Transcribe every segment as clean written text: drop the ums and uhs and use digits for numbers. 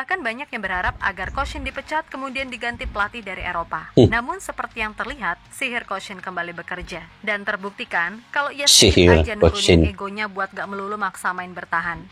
Bahkan banyak yang berharap agar Koshin dipecat kemudian diganti pelatih dari Eropa. Namun seperti yang terlihat, sihir Koshin kembali bekerja. Dan terbuktikan kalau ia sedikit aja nurunin egonya buat gak melulu maksa main bertahan.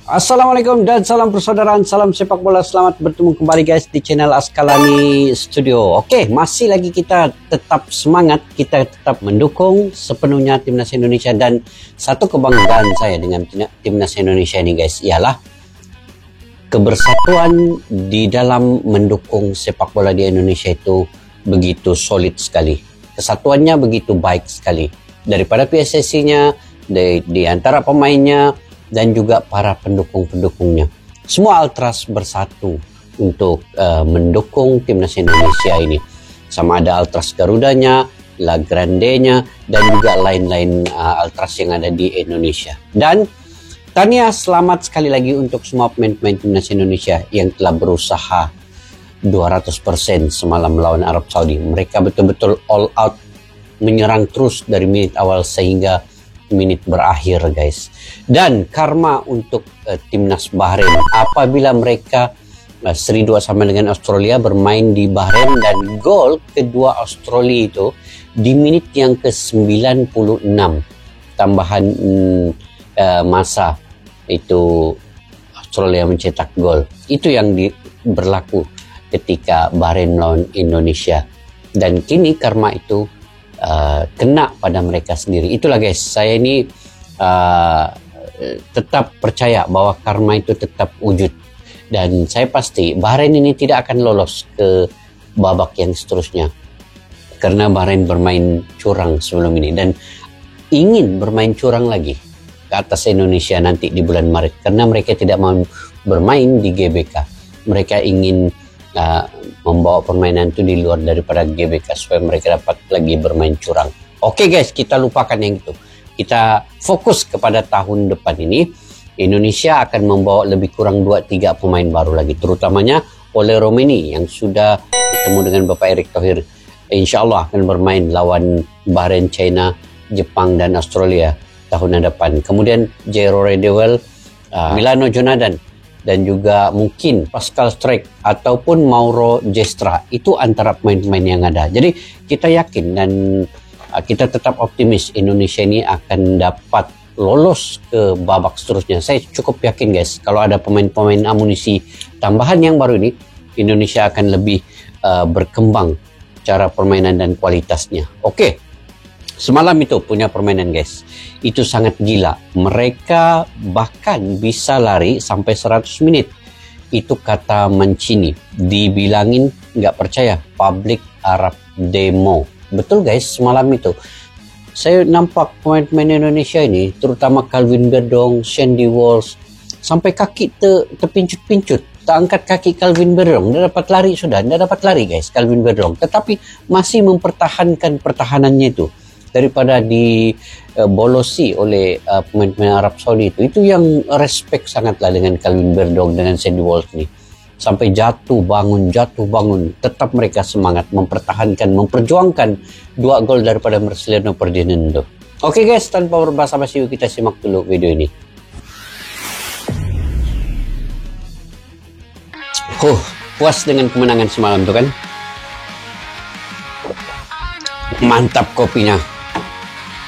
Assalamualaikum dan salam persaudaraan, salam sepak bola. Selamat bertemu kembali guys di channel Askalani Studio. Oke, masih lagi kita tetap semangat, kita tetap mendukung sepenuhnya timnas Indonesia. Dan satu kebanggaan saya dengan timnas Indonesia ini guys, ialah kebersatuan di dalam mendukung sepak bola di Indonesia itu begitu solid sekali. Kesatuannya begitu baik sekali. Daripada PSSI-nya, di antara pemainnya, dan juga para pendukung-pendukungnya. Semua Ultras bersatu untuk mendukung timnas Indonesia ini. Sama ada Ultras Garudanya, La Grandenya, dan juga lain-lain Ultras yang ada di Indonesia. Dan tahniah selamat sekali lagi untuk semua pemain-pemain timnas Indonesia yang telah berusaha 200% semalam melawan Arab Saudi. Mereka betul-betul all out, menyerang terus dari menit awal sehingga menit berakhir guys. Dan karma untuk timnas Bahrain apabila mereka seri 2 sama dengan Australia bermain di Bahrain, dan gol kedua Australia itu di menit yang ke-96 tambahan masa itu Australia mencetak gol. Itu yang berlaku ketika Bahrain melawan Indonesia, dan kini karma itu kena pada mereka sendiri. Itulah guys, saya ini tetap percaya bahwa karma itu tetap wujud, dan saya pasti Bahrain ini tidak akan lolos ke babak yang seterusnya karena Bahrain bermain curang sebelum ini dan ingin bermain curang lagi ke atas Indonesia nanti di bulan Maret, karena mereka tidak mau bermain di GBK. Mereka ingin membawa permainan itu di luar daripada GBK supaya mereka dapat lagi bermain curang. Oke guys, kita lupakan yang itu. Kita fokus kepada tahun depan ini. Indonesia akan membawa lebih kurang 2-3 pemain baru lagi, terutamanya oleh Romeni yang sudah bertemu dengan Bapak Erick Thohir. Insya Allah akan bermain lawan Bahrain, China, Jepang, dan Australia tahun depan. Kemudian Jairo Redewell, Milano Jonadan, dan juga mungkin Pascal Struijk ataupun Mauro Gestra. Itu antara pemain-pemain yang ada. Jadi kita yakin dan kita tetap optimis Indonesia ini akan dapat lolos ke babak seterusnya. Saya cukup yakin guys, kalau ada pemain-pemain amunisi tambahan yang baru ini, Indonesia akan lebih berkembang cara permainan dan kualitasnya. Oke. Semalam itu punya permainan guys, itu sangat gila. Mereka bahkan bisa lari sampai 100 menit. Itu kata Mancini. Dibilangin nggak percaya, public Arab demo. Betul guys, semalam itu. Saya nampak pemain-pemain Indonesia ini, terutama Calvin Berdong, Sandy Walsh, sampai kaki terpincut-pincut. Tak angkat kaki Calvin Berdong, dia dapat lari sudah. Dia dapat lari guys, Calvin Berdong. Tetapi masih mempertahankan pertahanannya itu. Daripada dibolosi oleh pemain-pemain Arab Saudi itu yang respect sangatlah dengan Calvin Berdong, dengan Sandy Walsh ini. Sampai jatuh bangun, tetap mereka semangat mempertahankan, memperjuangkan 2 gol daripada Marcelino Ferdinando. Oke guys, tanpa berbasa-basi kita simak dulu video ini. Puas dengan kemenangan semalam tuh kan? Mantap kopinya.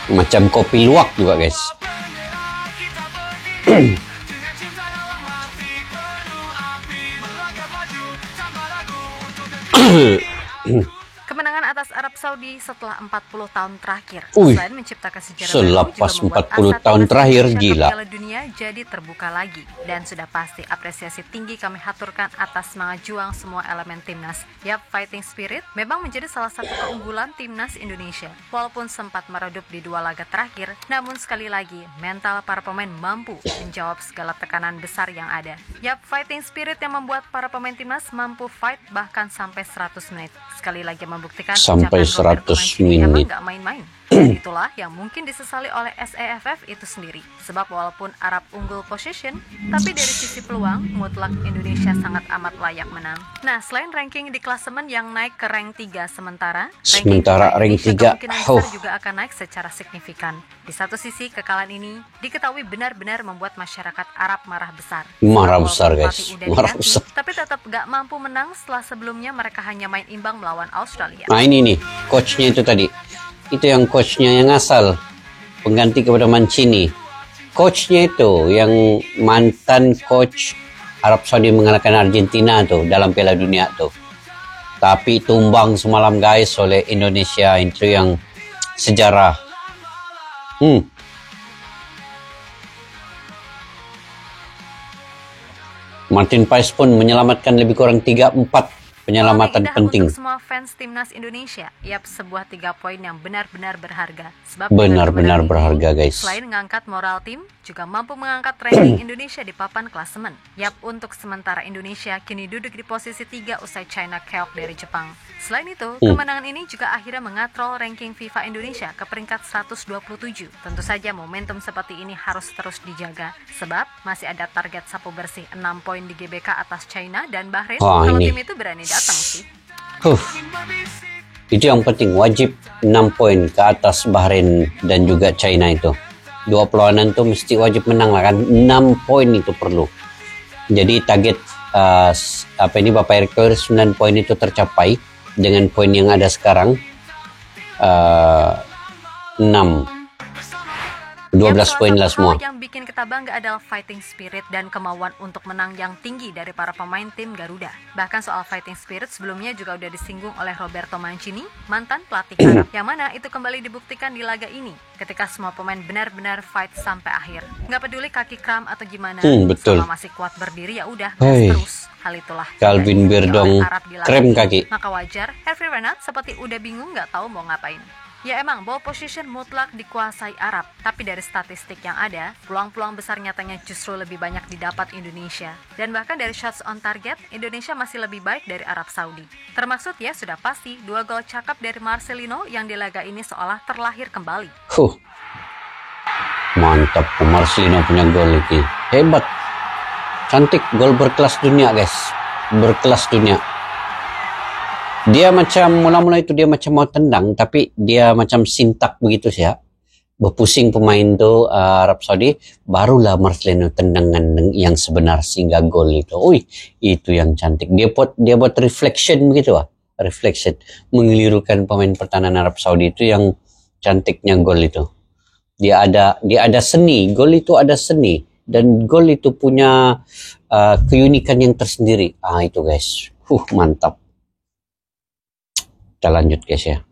Macam kopi luwak juga guys. Kemenangan atas Arab Saudi setelah 40 tahun terakhir. Selain menciptakan sejarah selepas 40 tahun terakhir, gila. Piala Dunia jadi terbuka lagi. Dan sudah pasti apresiasi tinggi kami haturkan atas semangat juang semua elemen timnas. Yap, fighting spirit memang menjadi salah satu keunggulan timnas Indonesia. Walaupun sempat meredup di 2 laga terakhir, namun sekali lagi mental para pemain mampu menjawab segala tekanan besar yang ada. Yap, fighting spirit yang membuat para pemain timnas mampu fight bahkan sampai 100 menit. Sekali lagi membuktikan sampai 100 menit. Emang gak main-main. Dan itulah yang mungkin disesali oleh SEFF itu sendiri. Sebab walaupun Arab unggul possession, tapi dari sisi peluang, mutlak Indonesia sangat amat layak menang. Nah, selain ranking di klasemen yang naik ke rank 3 sementara rank 3 kemungkinan besar juga akan naik secara signifikan. Di satu sisi, kekalahan ini diketahui benar-benar membuat masyarakat Arab marah besar. Marah besar, guys. Marah besar. Tapi tetap gak mampu menang setelah sebelumnya mereka hanya main imbang melawan Australia. Nah ini nih, coachnya itu tadi. Itu yang coachnya yang asal. Pengganti kepada Mancini. Coachnya itu yang mantan coach Arab Saudi mengalahkan Argentina tuh dalam Piala Dunia tuh. Tapi tumbang semalam guys oleh Indonesia, itu yang sejarah. Martin Paes pun menyelamatkan lebih kurang 3-4 penyelamatan penting. Untuk semua fans timnas Indonesia, sebuah 3 poin yang benar-benar berharga. Sebab benar-benar berharga, guys. Selain mengangkat moral tim, juga mampu mengangkat ranking Indonesia di papan klasemen. Untuk sementara Indonesia kini duduk di posisi 3 usai China keok dari Jepang. Selain itu, kemenangan ini juga akhirnya mengatrol ranking FIFA Indonesia ke peringkat 127. Tentu saja momentum seperti ini harus terus dijaga, sebab masih ada target sapu bersih 6 poin di GBK atas China dan Bahrain. Kalau tim itu berani datang sih. Itu yang penting, wajib 6 poin ke atas Bahrain dan juga China itu. Dua perlawanan tuh mesti wajib menang lah kan. 6 poin itu perlu. Jadi target Bapak Erick Thohir 9 poin itu tercapai dengan poin yang ada sekarang 12 poin lah semua. Yang bikin kita bangga adalah fighting spirit dan kemauan untuk menang yang tinggi dari para pemain tim Garuda. Bahkan soal fighting spirit sebelumnya juga udah disinggung oleh Roberto Mancini, mantan pelatih Arab, yang mana itu kembali dibuktikan di laga ini ketika semua pemain benar-benar fight sampai akhir. Nggak peduli kaki kram atau gimana, betul. selama masih kuat berdiri ya udah terus. Hal itulah Calvin Verdong krem kaki. Maka wajar Hervé Renard seperti udah bingung nggak tahu mau ngapain. Ya emang, ball position mutlak dikuasai Arab, tapi dari statistik yang ada, peluang-peluang besar nyatanya justru lebih banyak didapat Indonesia. Dan bahkan dari shots on target, Indonesia masih lebih baik dari Arab Saudi. Termaksud sudah pasti 2 gol cakep dari Marcelino yang di laga ini seolah terlahir kembali. Mantap, Marcelino punya gol ini. Hebat. Cantik, gol berkelas dunia guys. Berkelas dunia. Dia macam mula-mula itu dia macam mau tendang, tapi dia macam sintak begitu sih ya. Berpusing pemain tuh Arab Saudi, barulah Marcelino tendangan yang sebenar sehingga gol itu. Itu yang cantik. Dia buat reflection begitu reflection, mengelirukan pemain pertahanan Arab Saudi, itu yang cantiknya gol itu. Dia ada seni, gol itu ada seni, dan gol itu punya keunikan yang tersendiri. Itu guys. Mantap. Kita lanjut guys ya.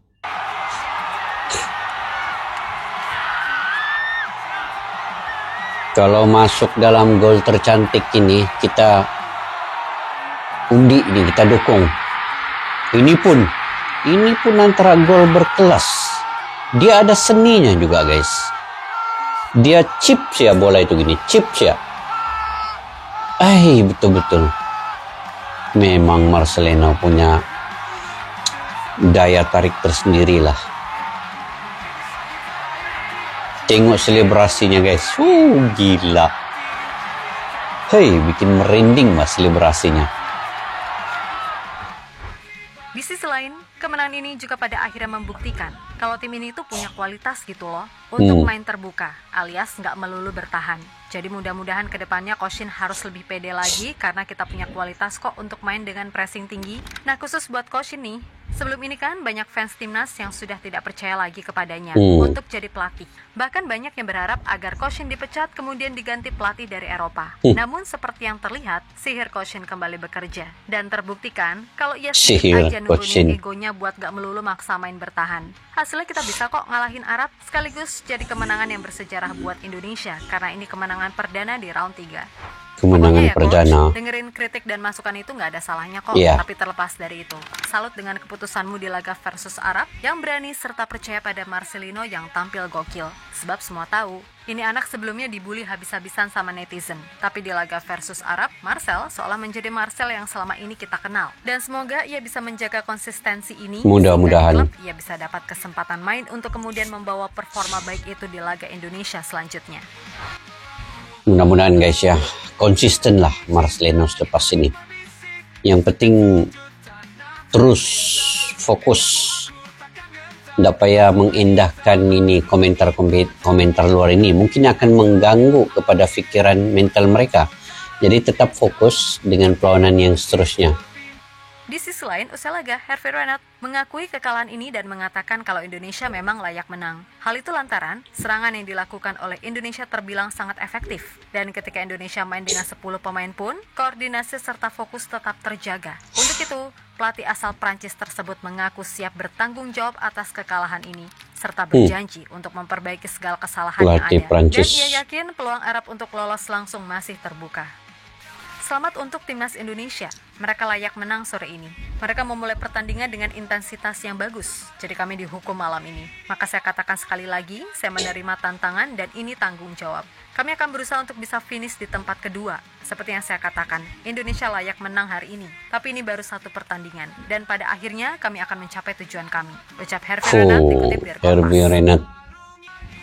Kalau masuk dalam gol tercantik ini, kita undi ini, kita dukung. Ini pun antara gol berkelas. Dia ada seninya juga guys. Dia chips ya bola itu gini, chips ya. Betul-betul. Memang Marcelino punya daya tarik tersendiri lah. Tengok selebrasinya guys. Gila. Bikin merinding mas selebrasinya. Di sisi lain, kemenangan ini juga pada akhirnya membuktikan kalau tim ini tuh punya kualitas gitu loh untuk main terbuka, alias nggak melulu bertahan. Jadi mudah-mudahan kedepannya Koshin harus lebih pede lagi karena kita punya kualitas kok untuk main dengan pressing tinggi. Nah khusus buat Koshin nih, sebelum ini kan banyak fans timnas yang sudah tidak percaya lagi kepadanya untuk jadi pelatih. Bahkan banyak yang berharap agar Koshin dipecat kemudian diganti pelatih dari Eropa. Namun seperti yang terlihat, sihir Koshin kembali bekerja. Dan terbuktikan kalau ia sedikit aja nurunin egonya buat gak melulu maksa main bertahan. Hasilnya kita bisa kok ngalahin Arab sekaligus jadi kemenangan yang bersejarah buat Indonesia karena ini kemenangan perdana di round 3. kemenangan Pokoknya ya, perdana. Coach, dengerin kritik dan masukan itu nggak ada salahnya kok. Iya. Tapi terlepas dari itu, salut dengan keputusanmu di laga versus Arab yang berani serta percaya pada Marcelino yang tampil gokil. Sebab semua tahu, ini anak sebelumnya dibully habis-habisan sama netizen. Tapi di laga versus Arab, Marcel seolah menjadi Marcel yang selama ini kita kenal. Dan semoga ia bisa menjaga konsistensi ini. Mudah-mudahan. Sehingga di klub ia bisa dapat kesempatan main untuk kemudian membawa performa baik itu di laga Indonesia selanjutnya. Mudah-mudahan guys ya, konsisten lah Marcelino selepas ini. Yang penting terus fokus. Tidak payah mengindahkan ini komentar luar ini. Mungkin akan mengganggu kepada fikiran mental mereka. Jadi tetap fokus dengan perlawanan yang seterusnya. Di sisi lain, usai laga, Hervé Renard mengakui kekalahan ini dan mengatakan kalau Indonesia memang layak menang. Hal itu lantaran serangan yang dilakukan oleh Indonesia terbilang sangat efektif. Dan ketika Indonesia main dengan 10 pemain pun, koordinasi serta fokus tetap terjaga. Untuk itu, pelatih asal Prancis tersebut mengaku siap bertanggung jawab atas kekalahan ini, serta berjanji untuk memperbaiki segala kesalahan Pelatih yang ada. Prancis. Dan ia yakin peluang Arab untuk lolos langsung masih terbuka. Selamat untuk timnas Indonesia. Mereka layak menang sore ini. Mereka memulai pertandingan dengan intensitas yang bagus. Jadi kami dihukum malam ini. Maka saya katakan sekali lagi, saya menerima tantangan dan ini tanggung jawab. Kami akan berusaha untuk bisa finish di tempat kedua. Seperti yang saya katakan, Indonesia layak menang hari ini. Tapi ini baru satu pertandingan. Dan pada akhirnya kami akan mencapai tujuan kami. Ucap Hervé Renard dikutip dari Hervé Kompas. Renard.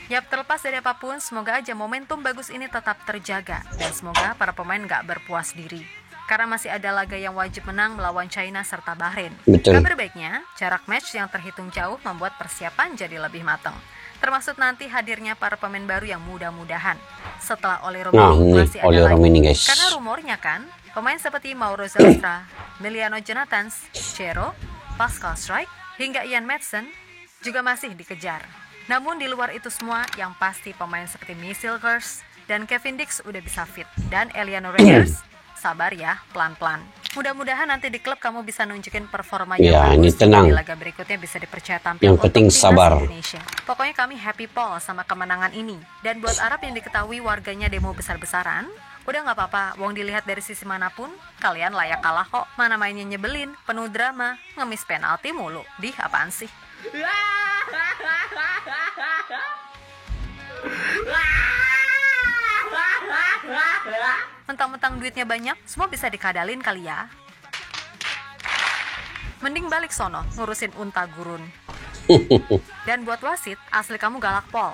Yap, terlepas dari apapun, semoga aja momentum bagus ini tetap terjaga. Dan semoga para pemain gak berpuas diri. Karena masih ada laga yang wajib menang melawan China serta Bahrain. Betul. Kabar baiknya, jarak match yang terhitung jauh membuat persiapan jadi lebih matang. Termasuk nanti hadirnya para pemain baru yang mudah-mudahan. Setelah Ole Romeni masih ada Ole lagi. Romeni, guys. Karena rumornya kan, pemain seperti Mauro Zelstra, Emiliano Jonathans, Cero, Pascal Struijk, hingga Ian Maatsen juga masih dikejar. Namun di luar itu semua, yang pasti pemain seperti Michel Gers dan Kevin Dix udah bisa fit. Dan Eliano Reyes, sabar ya, pelan-pelan. Mudah-mudahan nanti di klub kamu bisa nunjukin performanya Ya, bagus. ini tenang. Di laga berikutnya bisa dipercaya tampil Yang untuk penting timnas sabar. Indonesia. Pokoknya kami happy Paul sama kemenangan ini. Dan buat Arab yang diketahui warganya demo besar-besaran, udah gak apa-apa, wong dilihat dari sisi manapun, kalian layak kalah kok. Mana mainnya nyebelin, penuh drama, ngemis penalti mulu. Dih, apaan sih? Mentang-mentang duitnya banyak, semua bisa dikadalin kali ya. Mending balik sono, ngurusin unta gurun. Dan buat wasit, asli kamu galak Pol.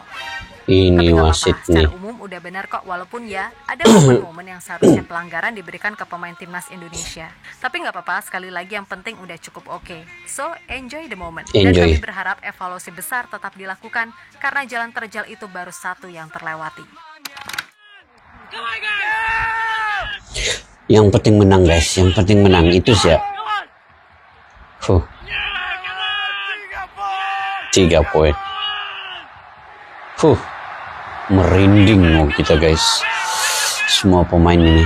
Ini Tapi gak wasit apa-apa, secara nih. umum udah benar kok. Walaupun ya, ada momen-momen yang seharusnya pelanggaran diberikan ke pemain timnas Indonesia. Tapi gak apa-apa, sekali lagi yang penting udah cukup oke. So, enjoy the moment. Dan Enjoy. kami berharap evaluasi besar tetap dilakukan, karena jalan terjal itu baru satu yang terlewati. Yang penting menang guys, yang penting menang itu sih. 3 poin. Merinding mau kita guys. Semua pemain ini.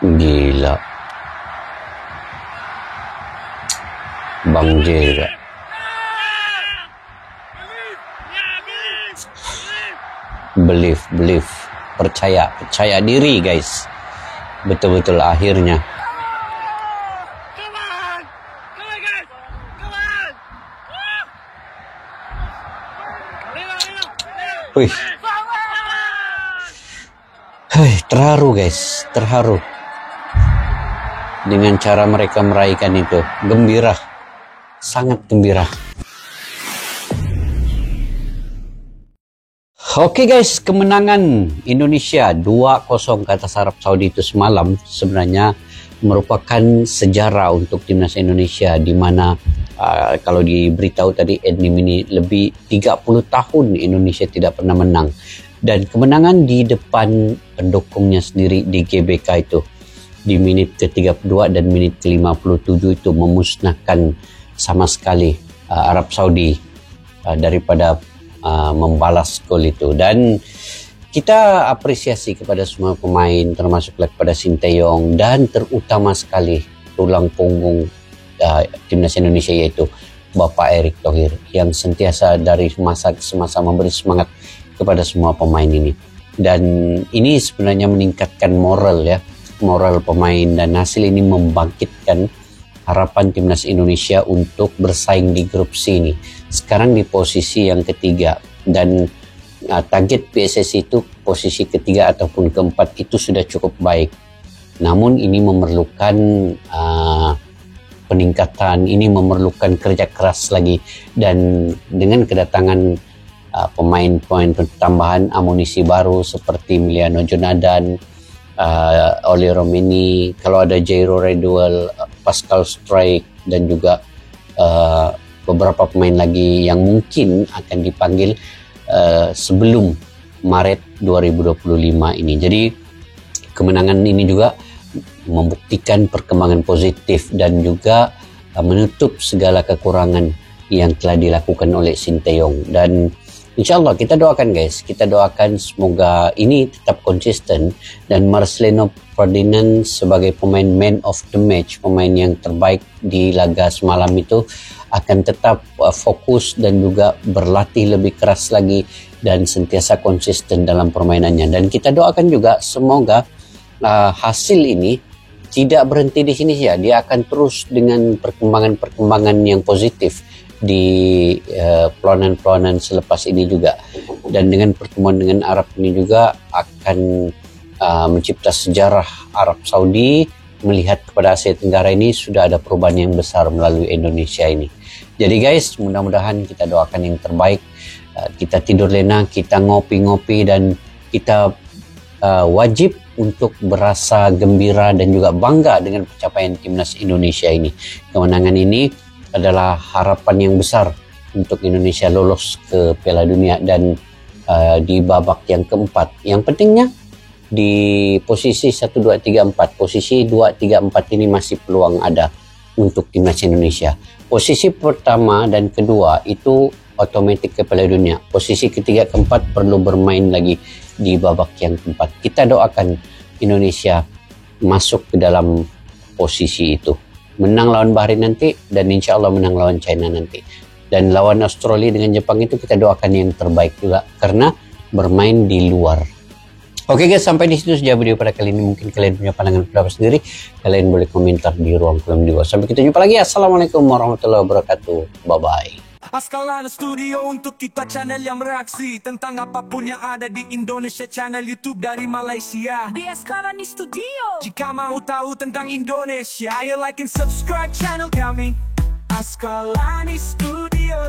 Gila. Bang J juga. Believe. Percaya diri guys. Betul-betul akhirnya. Wih. Terharu guys, terharu. Dengan cara mereka meraihkan itu. Gembira. Sangat gembira. Oke guys, kemenangan Indonesia 2-0 ke atas Arab Saudi itu semalam sebenarnya merupakan sejarah untuk timnas Indonesia, di mana kalau diberitahu tadi ini lebih 30 tahun Indonesia tidak pernah menang, dan kemenangan di depan pendukungnya sendiri di GBK itu di menit ke-32 dan menit ke-57 itu memusnahkan sama sekali Arab Saudi daripada membalas gol itu. Dan kita apresiasi kepada semua pemain, termasuk kepada Sinteyong, dan terutama sekali tulang punggung timnas Indonesia, yaitu Bapak Erick Thohir, yang sentiasa dari masa ke semasa memberi semangat kepada semua pemain ini. dan ini sebenarnya meningkatkan moral pemain, dan hasil ini membangkitkan harapan timnas Indonesia untuk bersaing di grup C ini. Sekarang di posisi yang ketiga, dan target PSSI itu posisi ketiga ataupun keempat itu sudah cukup baik. Namun ini memerlukan peningkatan, ini memerlukan kerja keras lagi, dan dengan kedatangan pemain-pemain tambahan, amunisi baru seperti Miliano Jonadan, Oli Romeni, kalau ada Jairo Redwell, Pascal Strike, dan juga beberapa pemain lagi yang mungkin akan dipanggil sebelum Maret 2025 ini. Jadi kemenangan ini juga membuktikan perkembangan positif dan juga menutup segala kekurangan yang telah dilakukan oleh Sinteyong. Dan InsyaAllah kita doakan guys, kita doakan semoga ini tetap konsisten, dan Marcelino Ferdinand sebagai pemain man of the match, pemain yang terbaik di laga semalam itu, akan tetap fokus dan juga berlatih lebih keras lagi dan sentiasa konsisten dalam permainannya. Dan kita doakan juga semoga hasil ini tidak berhenti di sini saja, dia akan terus dengan perkembangan-perkembangan yang positif di peluang-peluang selepas ini juga. Dan dengan pertemuan dengan Arab ini juga akan mencipta sejarah Arab Saudi melihat kepada Asia Tenggara ini sudah ada perubahan yang besar melalui Indonesia ini. Jadi guys, mudah-mudahan kita doakan yang terbaik. Kita tidur lena, kita ngopi-ngopi, dan kita wajib untuk berasa gembira dan juga bangga dengan pencapaian timnas Indonesia ini. Kemenangan ini adalah harapan yang besar untuk Indonesia lolos ke Piala Dunia dan di babak yang keempat. Yang pentingnya di posisi 1, 2, 3, 4. Posisi 2, 3, 4 ini masih peluang ada untuk timnas Indonesia. Posisi pertama dan kedua itu otomatis ke Piala Dunia. Posisi ketiga, keempat perlu bermain lagi di babak yang keempat. Kita doakan Indonesia masuk ke dalam posisi itu. Menang lawan Bahrain nanti, dan insya Allah menang lawan China nanti. Dan lawan Australia dengan Jepang itu kita doakan yang terbaik juga, karena bermain di luar. Oke guys, sampai di situ saja video pada kali ini. Mungkin kalian punya pandangan pendapat sendiri, kalian boleh komentar di ruang kolom di bawah. Sampai kita jumpa lagi. Assalamualaikum warahmatullahi wabarakatuh. Bye bye. Askalana Studio untuk kita channel yang bereaksi tentang apapun yang ada di Indonesia, channel YouTube dari Malaysia di Askalani Studio. Jika mau tahu tentang Indonesia, ayo like and subscribe channel kami Askalani Studio.